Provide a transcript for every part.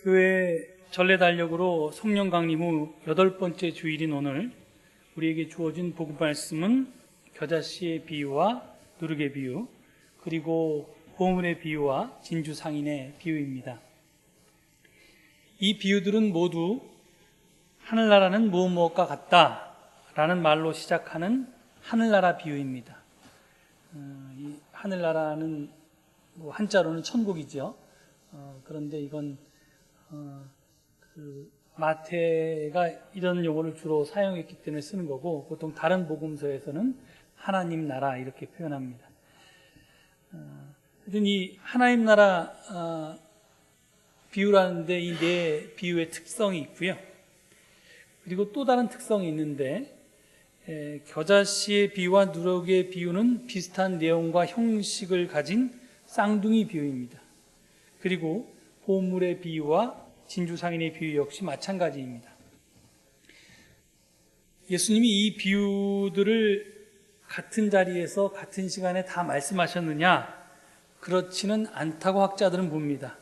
교회 전례달력으로 성령 강림 후 8번째 주일인 오늘 우리에게 주어진 복음 말씀은 겨자씨의 비유와 누룩의 비유, 그리고 보물의 비유와 진주 상인의 비유입니다. 이 비유들은 모두 하늘나라는 무엇과 같다 라는 말로 시작하는 하늘나라 비유입니다. 이 하늘나라는 한자로는 천국이죠. 그런데 이건 마태가 이런 용어를 주로 사용했기 때문에 쓰는 거고, 보통 다른 복음서에서는 하나님 나라 이렇게 표현합니다. 하여튼 이 하나님 나라 비유라는데 이 네 비유의 특성이 있고요. 그리고 또 다른 특성이 있는데, 겨자씨의 비유와 누룩의 비유는 비슷한 내용과 형식을 가진 쌍둥이 비유입니다. 그리고 보물의 비유와 진주 상인의 비유 역시 마찬가지입니다. 예수님이 이 비유들을 같은 자리에서 같은 시간에 다 말씀하셨느냐? 그렇지는 않다고 학자들은 봅니다.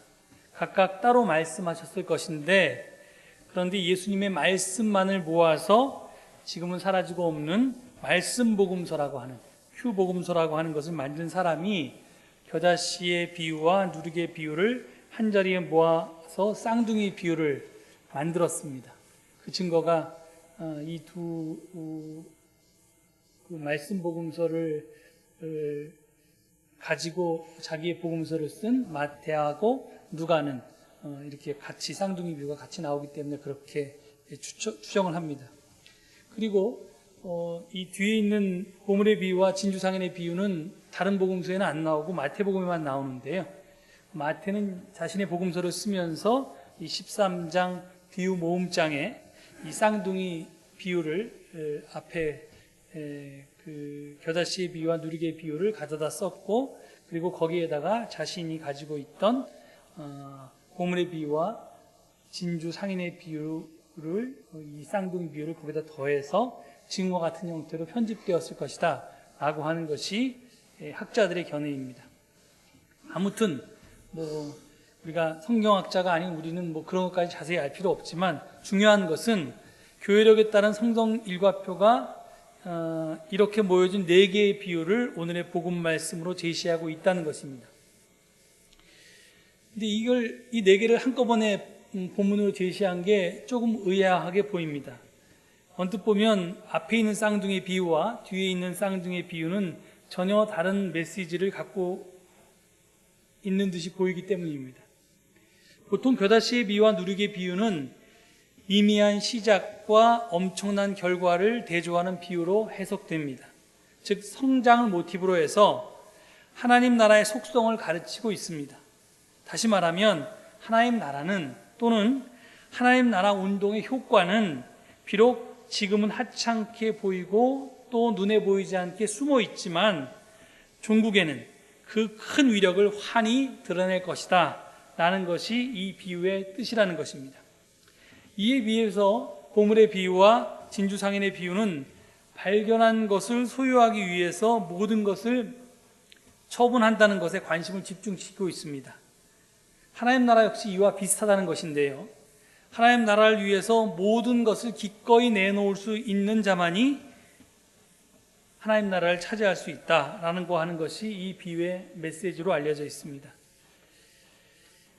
각각 따로 말씀하셨을 것인데, 그런데 예수님의 말씀만을 모아서 지금은 사라지고 없는 말씀 복음서라고 하는, 휴복음서라고 하는 것을 만든 사람이 겨자씨의 비유와 누룩의 비유를 한 자리에 모아서 쌍둥이 비유를 만들었습니다. 그 증거가 이 두 말씀 복음서를 가지고 자기의 복음서를 쓴 마태하고 누가는 이렇게 같이 쌍둥이 비유가 같이 나오기 때문에 그렇게 추정을 합니다. 그리고 이 뒤에 있는 보물의 비유와 진주상인의 비유는 다른 복음서에는 안 나오고 마태복음에만 나오는데요. 마태는 자신의 복음서를 쓰면서 이 13장 비유 모음장에 이 쌍둥이 비유를 앞에 그 겨자씨의 비유와 누룩의 비유를 가져다 썼고, 그리고 거기에다가 자신이 가지고 있던 보물의 비유와 진주 상인의 비유를, 이 쌍둥이 비유를 거기다 더해서 증거 같은 형태로 편집되었을 것이다 라고 하는 것이 학자들의 견해입니다. 아무튼 우리가 성경학자가 아닌 우리는 그런 것까지 자세히 알 필요 없지만, 중요한 것은 교회력에 따른 성경 일과표가 이렇게 모여진 4개의 비유를 오늘의 복음 말씀으로 제시하고 있다는 것입니다. 근데 이 4개를 한꺼번에 본문으로 제시한 게 조금 의아하게 보입니다. 언뜻 보면 앞에 있는 쌍둥이 비유와 뒤에 있는 쌍둥이 비유는 전혀 다른 메시지를 갖고 있는 듯이 보이기 때문입니다. 보통 겨자씨의 비유와 누룩의 비유는 미미한 시작과 엄청난 결과를 대조하는 비유로 해석됩니다. 즉 성장을 모티브로 해서 하나님 나라의 속성을 가르치고 있습니다. 다시 말하면 하나님 나라는, 또는 하나님 나라 운동의 효과는 비록 지금은 하찮게 보이고 또 눈에 보이지 않게 숨어 있지만 종국에는 그 큰 위력을 환히 드러낼 것이다 라는 것이 이 비유의 뜻이라는 것입니다. 이에 비해서 보물의 비유와 진주상인의 비유는 발견한 것을 소유하기 위해서 모든 것을 처분한다는 것에 관심을 집중시키고 있습니다. 하나님 나라 역시 이와 비슷하다는 것인데요, 하나님 나라를 위해서 모든 것을 기꺼이 내놓을 수 있는 자만이 하나님 나라를 차지할 수 있다라는 거 하는 것이 이 비유의 메시지로 알려져 있습니다.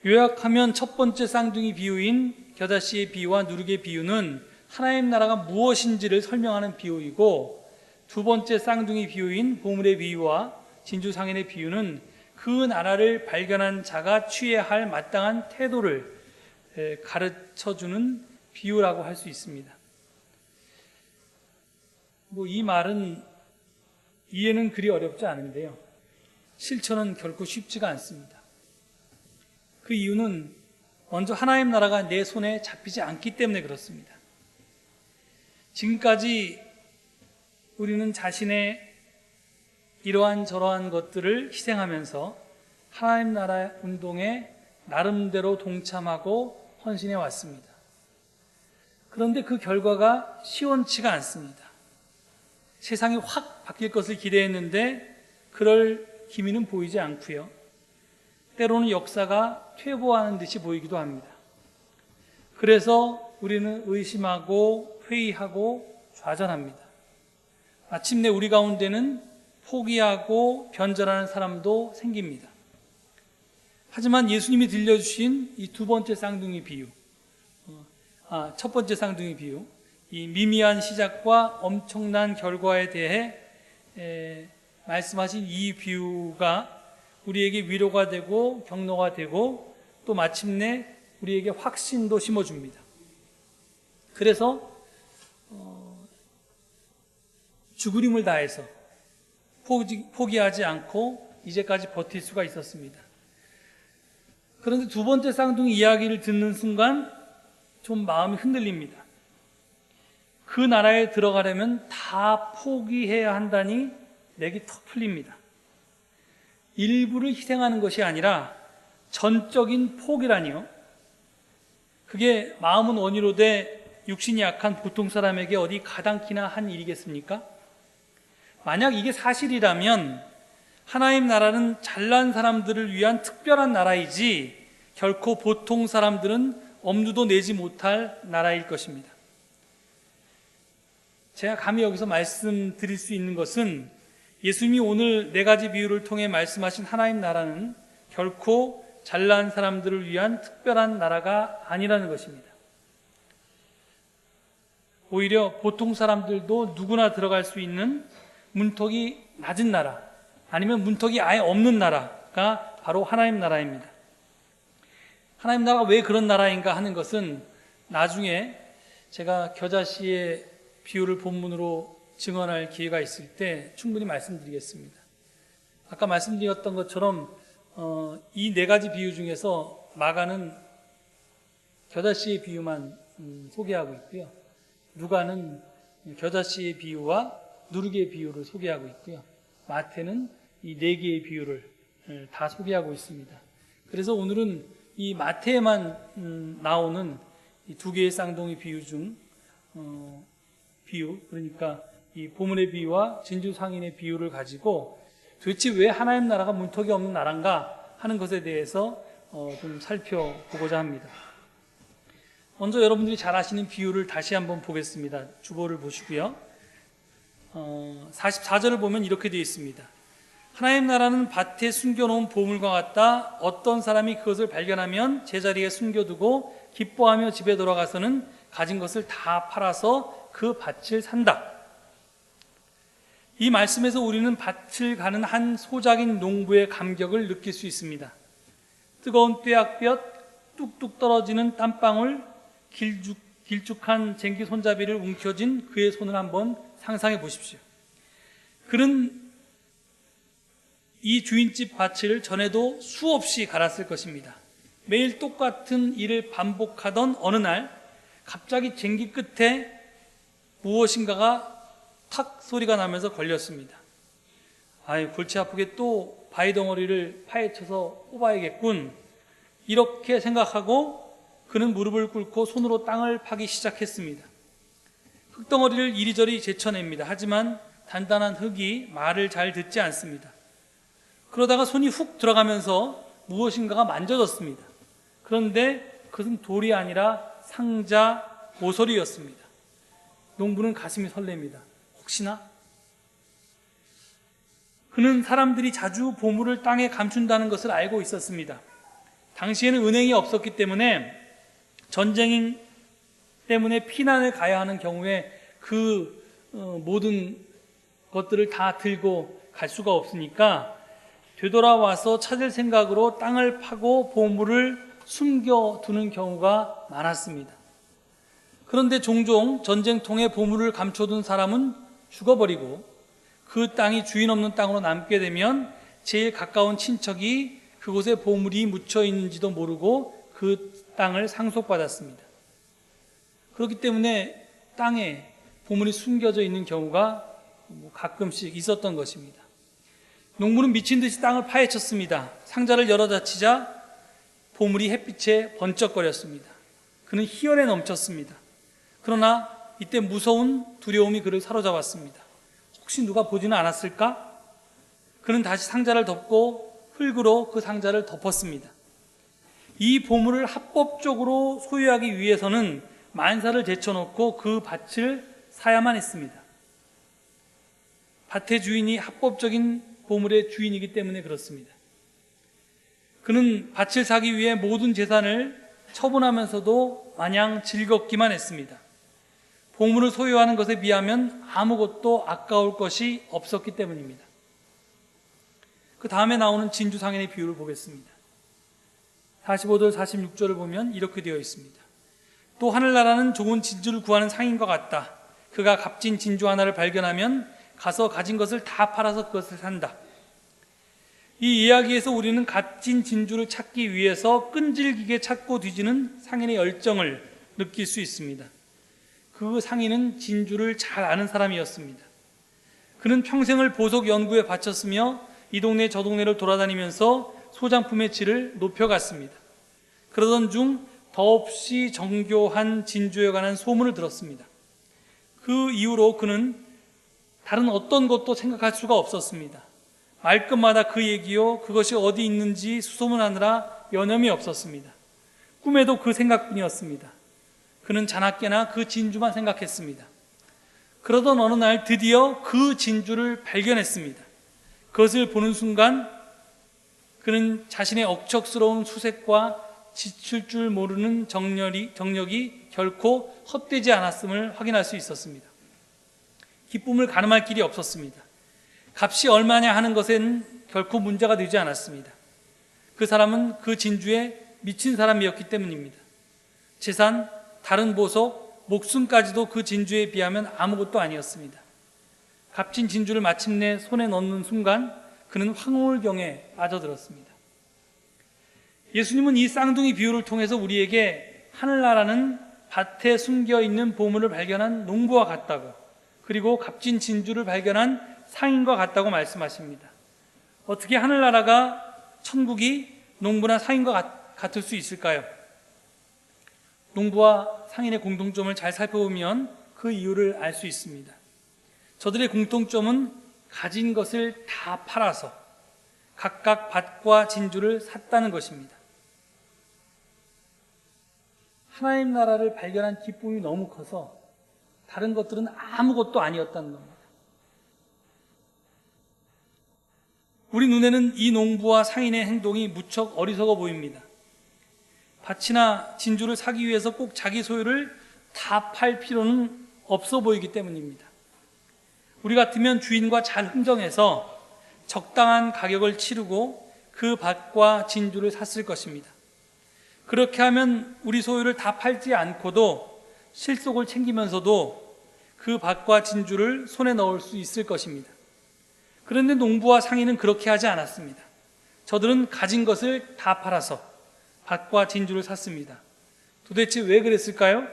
요약하면 첫 번째 쌍둥이 비유인 겨자씨의 비유와 누룩의 비유는 하나님 나라가 무엇인지를 설명하는 비유이고, 두 번째 쌍둥이 비유인 보물의 비유와 진주상인의 비유는 그 나라를 발견한 자가 취해야 할 마땅한 태도를 가르쳐주는 비유라고 할 수 있습니다. 이 말은 이해는 그리 어렵지 않은데요, 실천은 결코 쉽지가 않습니다. 그 이유는 먼저 하나님 나라가 내 손에 잡히지 않기 때문에 그렇습니다. 지금까지 우리는 자신의 이러한 저러한 것들을 희생하면서 하나님 나라 운동에 나름대로 동참하고 헌신해 왔습니다. 그런데 그 결과가 시원치가 않습니다. 세상이 확 바뀔 것을 기대했는데 그럴 기미는 보이지 않고요, 때로는 역사가 퇴보하는 듯이 보이기도 합니다. 그래서 우리는 의심하고 회의하고 좌절합니다. 마침내 우리 가운데는 포기하고 변절하는 사람도 생깁니다. 하지만 예수님이 들려주신 이 두 번째 쌍둥이 비유, 첫 번째 쌍둥이 비유, 이 미미한 시작과 엄청난 결과에 대해 말씀하신 이 비유가 우리에게 위로가 되고 격려가 되고 또 마침내 우리에게 확신도 심어줍니다. 그래서 죽을 힘을 다해서 포기하지 않고 이제까지 버틸 수가 있었습니다. 그런데 두 번째 쌍둥이 이야기를 듣는 순간 좀 마음이 흔들립니다. 그 나라에 들어가려면 다 포기해야 한다니 내게 턱 풀립니다. 일부를 희생하는 것이 아니라 전적인 포기라니요. 그게 마음은 원이로되 육신이 약한 보통 사람에게 어디 가당키나 한 일이겠습니까? 만약 이게 사실이라면 하나님 나라는 잘난 사람들을 위한 특별한 나라이지 결코 보통 사람들은 엄두도 내지 못할 나라일 것입니다. 제가 감히 여기서 말씀드릴 수 있는 것은 예수님이 오늘 네 가지 비유를 통해 말씀하신 하나님 나라는 결코 잘난 사람들을 위한 특별한 나라가 아니라는 것입니다. 오히려 보통 사람들도 누구나 들어갈 수 있는 문턱이 낮은 나라, 아니면 문턱이 아예 없는 나라가 바로 하나님 나라입니다. 하나님 나라가 왜 그런 나라인가 하는 것은 나중에 제가 겨자씨의 비유를 본문으로 증언할 기회가 있을 때 충분히 말씀드리겠습니다. 아까 말씀드렸던 것처럼 이 네 가지 비유 중에서 마가는 겨자씨의 비유만 소개하고 있고요. 누가는 겨자씨의 비유와 누룩의 비유를 소개하고 있고요. 마태는 이 네 개의 비유를 다 소개하고 있습니다. 그래서 오늘은 이 마태에만 나오는 이 두 개의 쌍둥이 비유 중 비유, 그러니까 이 보물의 비유와 진주 상인의 비유를 가지고 도대체 왜 하나님 나라가 문턱이 없는 나라인가 하는 것에 대해서 좀 살펴보고자 합니다. 먼저 여러분들이 잘 아시는 비유를 다시 한번 보겠습니다. 주보를 보시고요. 44절을 보면 이렇게 되어 있습니다. 하나님 나라는 밭에 숨겨놓은 보물과 같다. 어떤 사람이 그것을 발견하면 제자리에 숨겨두고 기뻐하며 집에 돌아가서는 가진 것을 다 팔아서 그 밭을 산다. 이 말씀에서 우리는 밭을 가는 한 소작인 농부의 감격을 느낄 수 있습니다. 뜨거운 뙤약볕, 뚝뚝 떨어지는 땀방울, 길쭉한 쟁기 손잡이를 움켜쥔 그의 손을 한번 상상해 보십시오. 그는 이 주인집 밭을 전에도 수없이 갈았을 것입니다. 매일 똑같은 일을 반복하던 어느 날 갑자기 쟁기 끝에 무엇인가가 탁 소리가 나면서 걸렸습니다. 아유, 골치 아프게 또 바위덩어리를 파헤쳐서 뽑아야겠군. 이렇게 생각하고 그는 무릎을 꿇고 손으로 땅을 파기 시작했습니다. 흙덩어리를 이리저리 제쳐냅니다. 하지만 단단한 흙이 말을 잘 듣지 않습니다. 그러다가 손이 훅 들어가면서 무엇인가가 만져졌습니다. 그런데 그것은 돌이 아니라 상자 모서리였습니다. 농부는 가슴이 설렙니다. 혹시나? 그는 사람들이 자주 보물을 땅에 감춘다는 것을 알고 있었습니다. 당시에는 은행이 없었기 때문에 전쟁 때문에 피난을 가야 하는 경우에 그 모든 것들을 다 들고 갈 수가 없으니까 되돌아와서 찾을 생각으로 땅을 파고 보물을 숨겨두는 경우가 많았습니다. 그런데 종종 전쟁통에 보물을 감춰둔 사람은 죽어버리고 그 땅이 주인 없는 땅으로 남게 되면 제일 가까운 친척이 그곳에 보물이 묻혀 있는지도 모르고 그 땅을 상속받았습니다. 그렇기 때문에 땅에 보물이 숨겨져 있는 경우가 가끔씩 있었던 것입니다. 농부는 미친 듯이 땅을 파헤쳤습니다. 상자를 열어닫히자 보물이 햇빛에 번쩍거렸습니다. 그는 희열에 넘쳤습니다. 그러나 이때 무서운 두려움이 그를 사로잡았습니다. 혹시 누가 보지는 않았을까? 그는 다시 상자를 덮고 흙으로 그 상자를 덮었습니다. 이 보물을 합법적으로 소유하기 위해서는 만사를 제쳐놓고 그 밭을 사야만 했습니다. 밭의 주인이 합법적인 보물의 주인이기 때문에 그렇습니다. 그는 밭을 사기 위해 모든 재산을 처분하면서도 마냥 즐겁기만 했습니다. 보물을 소유하는 것에 비하면 아무것도 아까울 것이 없었기 때문입니다. 그 다음에 나오는 진주 상인의 비유를 보겠습니다. 45절 46절을 보면 이렇게 되어 있습니다. 또 하늘나라는 좋은 진주를 구하는 상인과 같다. 그가 값진 진주 하나를 발견하면 가서 가진 것을 다 팔아서 그것을 산다. 이 이야기에서 우리는 값진 진주를 찾기 위해서 끈질기게 찾고 뒤지는 상인의 열정을 느낄 수 있습니다. 그 상인은 진주를 잘 아는 사람이었습니다. 그는 평생을 보석 연구에 바쳤으며 이 동네 저 동네를 돌아다니면서 소장품의 질을 높여갔습니다. 그러던 중 더없이 정교한 진주에 관한 소문을 들었습니다. 그 이후로 그는 다른 어떤 것도 생각할 수가 없었습니다. 말끝마다 그 얘기요, 그것이 어디 있는지 수소문하느라 여념이 없었습니다. 꿈에도 그 생각뿐이었습니다. 그는 자나깨나 그 진주만 생각했습니다. 그러던 어느 날 드디어 그 진주를 발견했습니다. 그것을 보는 순간 그는 자신의 억척스러운 수색과 지칠 줄 모르는 정력이 결코 헛되지 않았음을 확인할 수 있었습니다. 기쁨을 가늠할 길이 없었습니다. 값이 얼마냐 하는 것엔 결코 문제가 되지 않았습니다. 그 사람은 그 진주에 미친 사람이었기 때문입니다. 재산, 다른 보석, 목숨까지도 그 진주에 비하면 아무것도 아니었습니다. 값진 진주를 마침내 손에 넣는 순간 그는 황홀경에 빠져들었습니다. 예수님은 이 쌍둥이 비유를 통해서 우리에게 하늘나라는 밭에 숨겨있는 보물을 발견한 농부와 같다고, 그리고 값진 진주를 발견한 상인과 같다고 말씀하십니다. 어떻게 하늘나라가, 천국이 농부나 상인과 같을 수 있을까요? 농부와 상인의 공통점을 잘 살펴보면 그 이유를 알 수 있습니다. 저들의 공통점은 가진 것을 다 팔아서 각각 밭과 진주를 샀다는 것입니다. 하나님 나라를 발견한 기쁨이 너무 커서 다른 것들은 아무것도 아니었다는 겁니다. 우리 눈에는 이 농부와 상인의 행동이 무척 어리석어 보입니다. 밭이나 진주를 사기 위해서 꼭 자기 소유를 다 팔 필요는 없어 보이기 때문입니다. 우리 같으면 주인과 잘 흥정해서 적당한 가격을 치르고 그 밭과 진주를 샀을 것입니다. 그렇게 하면 우리 소유를 다 팔지 않고도 실속을 챙기면서도 그 밭과 진주를 손에 넣을 수 있을 것입니다. 그런데 농부와 상인은 그렇게 하지 않았습니다. 저들은 가진 것을 다 팔아서 밭과 진주를 샀습니다. 도대체 왜 그랬을까요?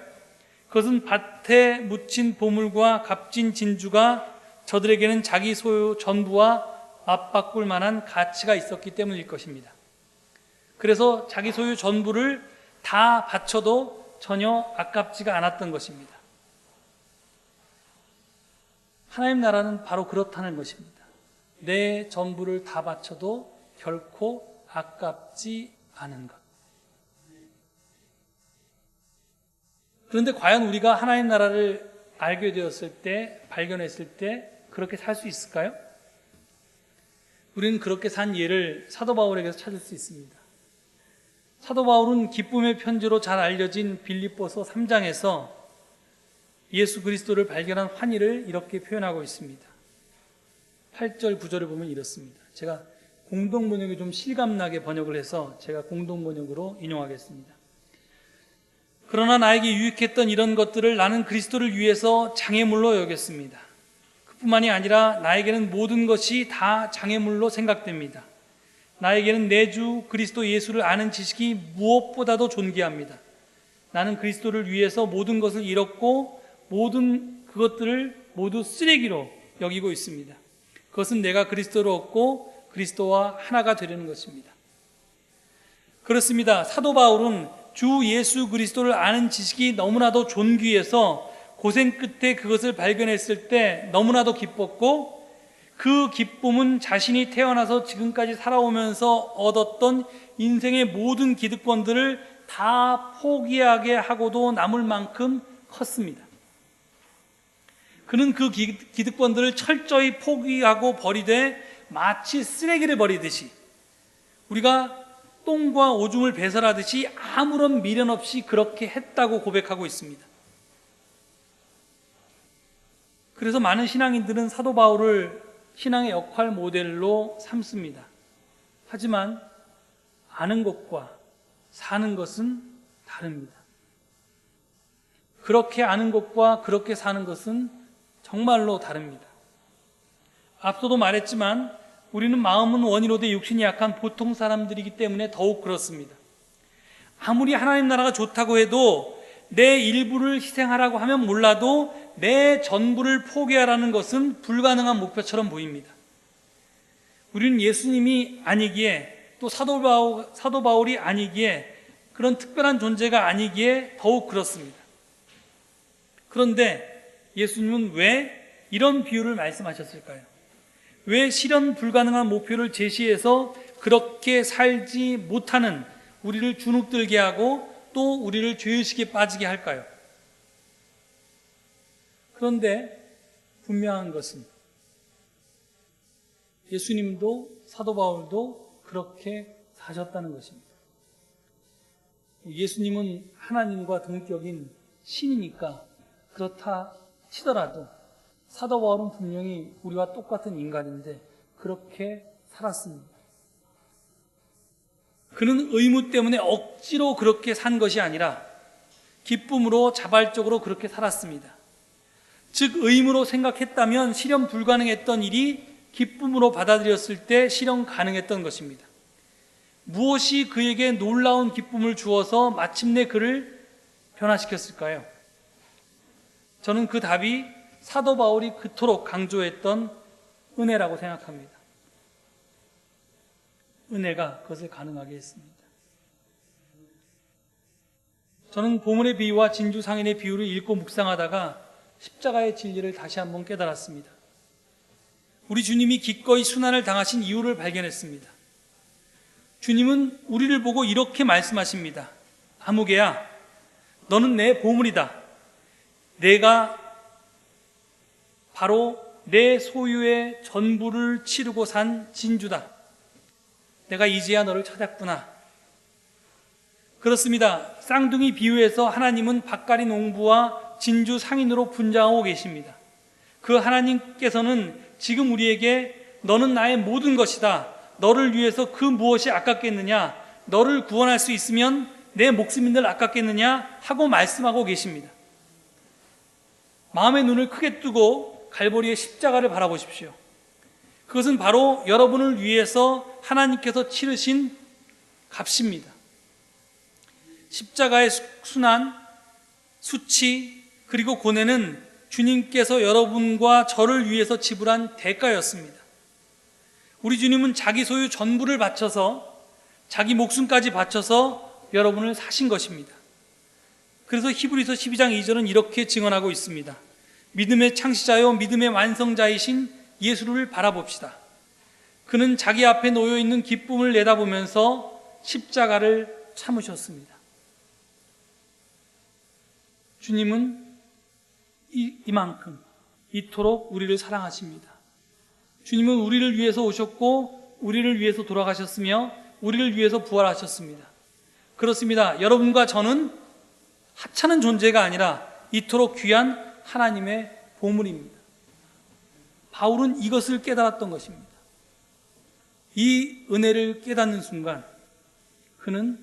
그것은 밭에 묻힌 보물과 값진 진주가 저들에게는 자기 소유 전부와 맞바꿀 만한 가치가 있었기 때문일 것입니다. 그래서 자기 소유 전부를 다 바쳐도 전혀 아깝지가 않았던 것입니다. 하나님 나라는 바로 그렇다는 것입니다. 내 전부를 다 바쳐도 결코 아깝지 않은 것. 그런데 과연 우리가 하나님 나라를 알게 되었을 때, 발견했을 때 그렇게 살 수 있을까요? 우리는 그렇게 산 예를 사도 바울에게서 찾을 수 있습니다. 사도 바울은 기쁨의 편지로 잘 알려진 빌립보서 3장에서 예수 그리스도를 발견한 환희를 이렇게 표현하고 있습니다. 8절 9절을 보면 이렇습니다. 제가 공동번역이 좀 실감나게 번역을 해서 제가 공동번역으로 인용하겠습니다. 그러나 나에게 유익했던 이런 것들을 나는 그리스도를 위해서 장애물로 여겼습니다. 그뿐만이 아니라 나에게는 모든 것이 다 장애물로 생각됩니다. 나에게는 내 주 그리스도 예수를 아는 지식이 무엇보다도 존귀합니다. 나는 그리스도를 위해서 모든 것을 잃었고 모든 그것들을 모두 쓰레기로 여기고 있습니다. 그것은 내가 그리스도를 얻고 그리스도와 하나가 되려는 것입니다. 그렇습니다. 사도 바울은 주 예수 그리스도를 아는 지식이 너무나도 존귀해서 고생 끝에 그것을 발견했을 때 너무나도 기뻤고, 그 기쁨은 자신이 태어나서 지금까지 살아오면서 얻었던 인생의 모든 기득권들을 다 포기하게 하고도 남을 만큼 컸습니다. 그는 그 기득권들을 철저히 포기하고 버리되 마치 쓰레기를 버리듯이, 우리가 똥과 오줌을 배설하듯이 아무런 미련 없이 그렇게 했다고 고백하고 있습니다. 그래서 많은 신앙인들은 사도 바울을 신앙의 역할 모델로 삼습니다. 하지만 아는 것과 사는 것은 다릅니다. 그렇게 아는 것과 그렇게 사는 것은 정말로 다릅니다. 앞서도 말했지만 우리는 마음은 원이로 돼 육신이 약한 보통 사람들이기 때문에 더욱 그렇습니다. 아무리 하나님 나라가 좋다고 해도 내 일부를 희생하라고 하면 몰라도 내 전부를 포기하라는 것은 불가능한 목표처럼 보입니다. 우리는 예수님이 아니기에, 또 사도 바울이 아니기에, 그런 특별한 존재가 아니기에 더욱 그렇습니다. 그런데 예수님은 왜 이런 비유를 말씀하셨을까요? 왜 실현 불가능한 목표를 제시해서 그렇게 살지 못하는 우리를 주눅들게 하고 또 우리를 죄의식에 빠지게 할까요? 그런데 분명한 것은 예수님도 사도 바울도 그렇게 사셨다는 것입니다. 예수님은 하나님과 동격인 신이니까 그렇다 치더라도 사도 바울은 분명히 우리와 똑같은 인간인데 그렇게 살았습니다. 그는 의무 때문에 억지로 그렇게 산 것이 아니라 기쁨으로 자발적으로 그렇게 살았습니다. 즉 의무로 생각했다면 실현 불가능했던 일이 기쁨으로 받아들였을 때 실현 가능했던 것입니다. 무엇이 그에게 놀라운 기쁨을 주어서 마침내 그를 변화시켰을까요? 저는 그 답이 사도 바울이 그토록 강조했던 은혜라고 생각합니다. 은혜가 그것을 가능하게 했습니다. 저는 보물의 비유와 진주 상인의 비유를 읽고 묵상하다가 십자가의 진리를 다시 한번 깨달았습니다. 우리 주님이 기꺼이 순환을 당하신 이유를 발견했습니다. 주님은 우리를 보고 이렇게 말씀하십니다. 아무개야, 너는 내 보물이다. 내가 바로 내 소유의 전부를 치르고 산 진주다. 내가 이제야 너를 찾았구나. 그렇습니다. 쌍둥이 비유에서 하나님은 밭갈이 농부와 진주 상인으로 분장하고 계십니다. 그 하나님께서는 지금 우리에게 너는 나의 모든 것이다. 너를 위해서 그 무엇이 아깝겠느냐? 너를 구원할 수 있으면 내 목숨인들 아깝겠느냐? 하고 말씀하고 계십니다. 마음의 눈을 크게 뜨고 갈보리의 십자가를 바라보십시오. 그것은 바로 여러분을 위해서 하나님께서 치르신 값입니다. 십자가의 순환, 수치, 그리고 고뇌는 주님께서 여러분과 저를 위해서 지불한 대가였습니다. 우리 주님은 자기 소유 전부를 바쳐서, 자기 목숨까지 바쳐서 여러분을 사신 것입니다. 그래서 히브리서 12장 2절은 이렇게 증언하고 있습니다. 믿음의 창시자요 믿음의 완성자이신 예수를 바라봅시다. 그는 자기 앞에 놓여있는 기쁨을 내다보면서 십자가를 참으셨습니다. 주님은 이만큼 이토록 우리를 사랑하십니다. 주님은 우리를 위해서 오셨고 우리를 위해서 돌아가셨으며 우리를 위해서 부활하셨습니다. 그렇습니다. 여러분과 저는 하찮은 존재가 아니라 이토록 귀한 하나님의 보물입니다. 바울은 이것을 깨달았던 것입니다. 이 은혜를 깨닫는 순간 그는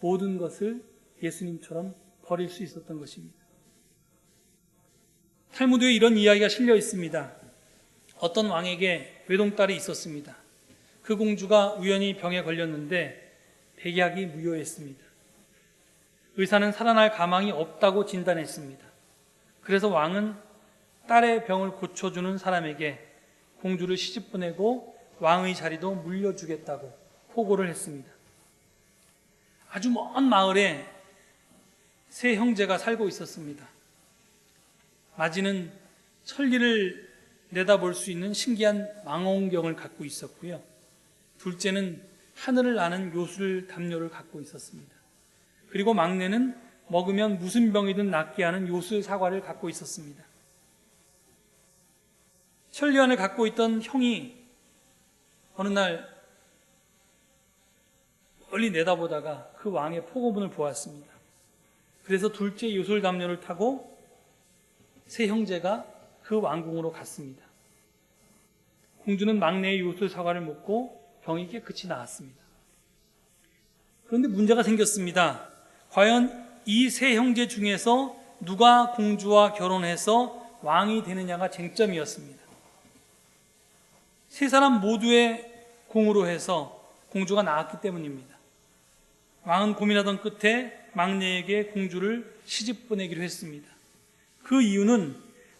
모든 것을 예수님처럼 버릴 수 있었던 것입니다. 탈무드에 이런 이야기가 실려 있습니다. 어떤 왕에게 외동딸이 있었습니다. 그 공주가 우연히 병에 걸렸는데 백약이 무효했습니다. 의사는 살아날 가망이 없다고 진단했습니다. 그래서 왕은 딸의 병을 고쳐주는 사람에게 공주를 시집 보내고 왕의 자리도 물려주겠다고 포고를 했습니다. 아주 먼 마을에 세 형제가 살고 있었습니다. 마지는 천리를 내다볼 수 있는 신기한 망원경을 갖고 있었고요. 둘째는 하늘을 나는 요술 담요를 갖고 있었습니다. 그리고 막내는 먹으면 무슨 병이든 낫게 하는 요술 사과를 갖고 있었습니다. 천리안을 갖고 있던 형이 어느 날 멀리 내다보다가 그 왕의 포고문을 보았습니다. 그래서 둘째 요술 담요를 타고 세 형제가 그 왕궁으로 갔습니다. 공주는 막내의 요술 사과를 먹고 병이 깨끗이 나았습니다. 그런데 문제가 생겼습니다. 과연 이 세 형제 중에서 누가 공주와 결혼해서 왕이 되느냐가 쟁점이었습니다. 세 사람 모두의 공으로 해서 공주가 나왔기 때문입니다. 왕은 고민하던 끝에 막내에게 공주를 시집 보내기로 했습니다. 그 이유는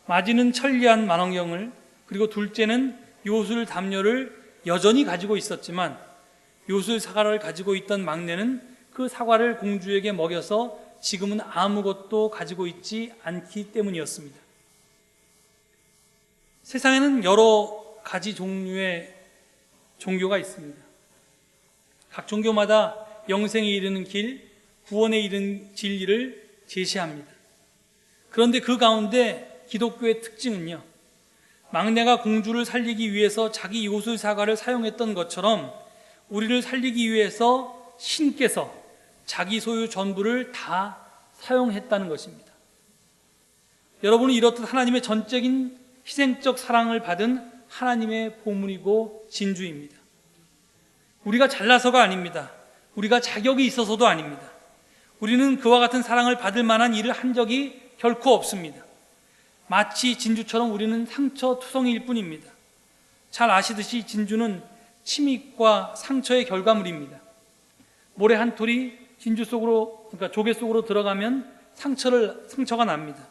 마지는 천리안 만원경을, 그리고 둘째는 요술 담요를 여전히 가지고 있었지만 요술 사과를 가지고 있던 막내는 그 사과를 공주에게 먹여서 지금은 아무것도 가지고 있지 않기 때문이었습니다. 세상에는 여러 가지 종류의 종교가 있습니다. 각 종교마다 영생에 이르는 길, 구원에 이르는 진리를 제시합니다. 그런데 그 가운데 기독교의 특징은요, 막내가 공주를 살리기 위해서 자기 요술 사과를 사용했던 것처럼 우리를 살리기 위해서 신께서 자기 소유 전부를 다 사용했다는 것입니다. 여러분은 이렇듯 하나님의 전적인 희생적 사랑을 받은 하나님의 보물이고 진주입니다. 우리가 잘나서가 아닙니다. 우리가 자격이 있어서도 아닙니다. 우리는 그와 같은 사랑을 받을 만한 일을 한 적이 결코 없습니다. 마치 진주처럼 우리는 상처투성이일 뿐입니다. 잘 아시듯이 진주는 침입과 상처의 결과물입니다. 모래 한 톨이 진주 속으로, 그러니까 조개 속으로 들어가면 상처가 납니다.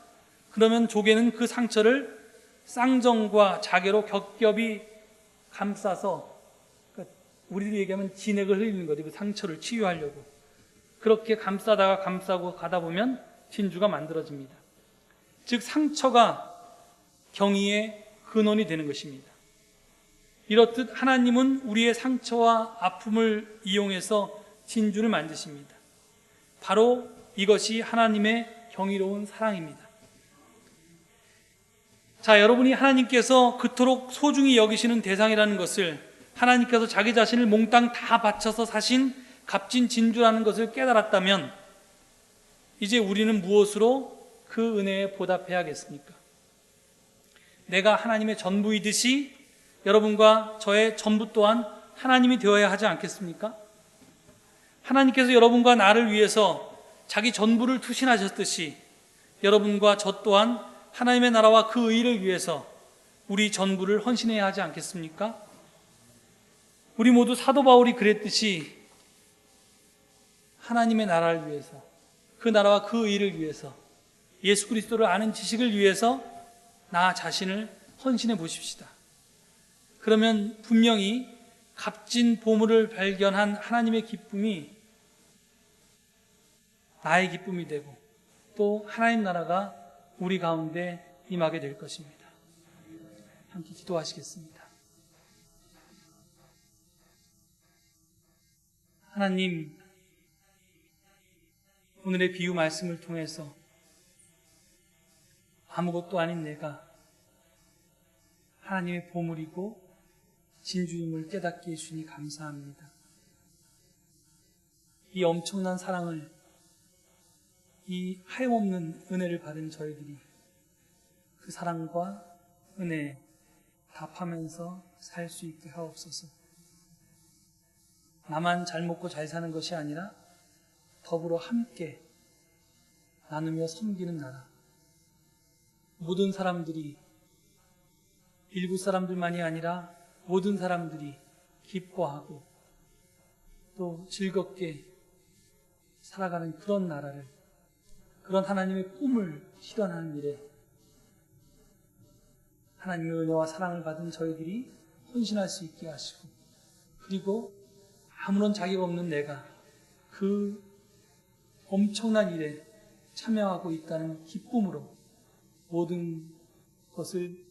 그러면 조개는 그 상처를 쌍정과 자개로 겹겹이 감싸서, 우리들이 얘기하면 진액을 흘리는 거죠. 그 상처를 치유하려고. 그렇게 감싸다가 감싸고 가다 보면 진주가 만들어집니다. 즉 상처가 경의의 근원이 되는 것입니다. 이렇듯 하나님은 우리의 상처와 아픔을 이용해서 진주를 만드십니다. 바로 이것이 하나님의 경이로운 사랑입니다. 자, 여러분이 하나님께서 그토록 소중히 여기시는 대상이라는 것을, 하나님께서 자기 자신을 몽땅 다 바쳐서 사신 값진 진주라는 것을 깨달았다면 이제 우리는 무엇으로 그 은혜에 보답해야겠습니까? 내가 하나님의 전부이듯이 여러분과 저의 전부 또한 하나님이 되어야 하지 않겠습니까? 하나님께서 여러분과 나를 위해서 자기 전부를 투신하셨듯이 여러분과 저 또한 하나님의 나라와 그 의를 위해서 우리 전부를 헌신해야 하지 않겠습니까? 우리 모두 사도 바울이 그랬듯이 하나님의 나라를 위해서, 그 나라와 그 의를 위해서, 예수 그리스도를 아는 지식을 위해서 나 자신을 헌신해 보십시다. 그러면 분명히 값진 보물을 발견한 하나님의 기쁨이 나의 기쁨이 되고 또 하나님 나라가 우리 가운데 임하게 될 것입니다. 함께 기도하시겠습니다. 하나님, 오늘의 비유 말씀을 통해서 아무것도 아닌 내가 하나님의 보물이고 진주임을 깨닫게 해주니 감사합니다. 이 엄청난 사랑을, 이 하염없는 은혜를 받은 저희들이 그 사랑과 은혜에 답하면서 살 수 있게 하옵소서. 나만 잘 먹고 잘 사는 것이 아니라 더불어 함께 나누며 섬기는 나라, 모든 사람들이, 일부 사람들만이 아니라 모든 사람들이 기뻐하고 또 즐겁게 살아가는 그런 나라를, 그런 하나님의 꿈을 실현하는 일에 하나님의 은혜와 사랑을 받은 저희들이 헌신할 수 있게 하시고, 그리고 아무런 자격 없는 내가 그 엄청난 일에 참여하고 있다는 기쁨으로 모든 것을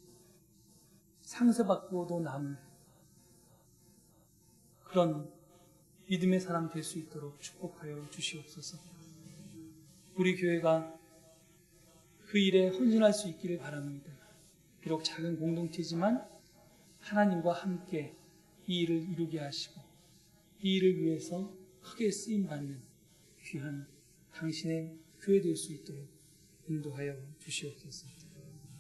상처받고도 남을 그런 믿음의 사람 될 수 있도록 축복하여 주시옵소서. 우리 교회가 그 일에 헌신할 수 있기를 바랍니다. 비록 작은 공동체지만 하나님과 함께 이 일을 이루게 하시고 이 일을 위해서 크게 쓰임받는 귀한 당신의 교회 될 수 있도록 인도하여 주시옵소서.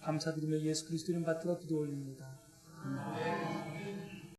감사드리며 예수 그리스도 이름 받들어 기도 올립니다. 아멘.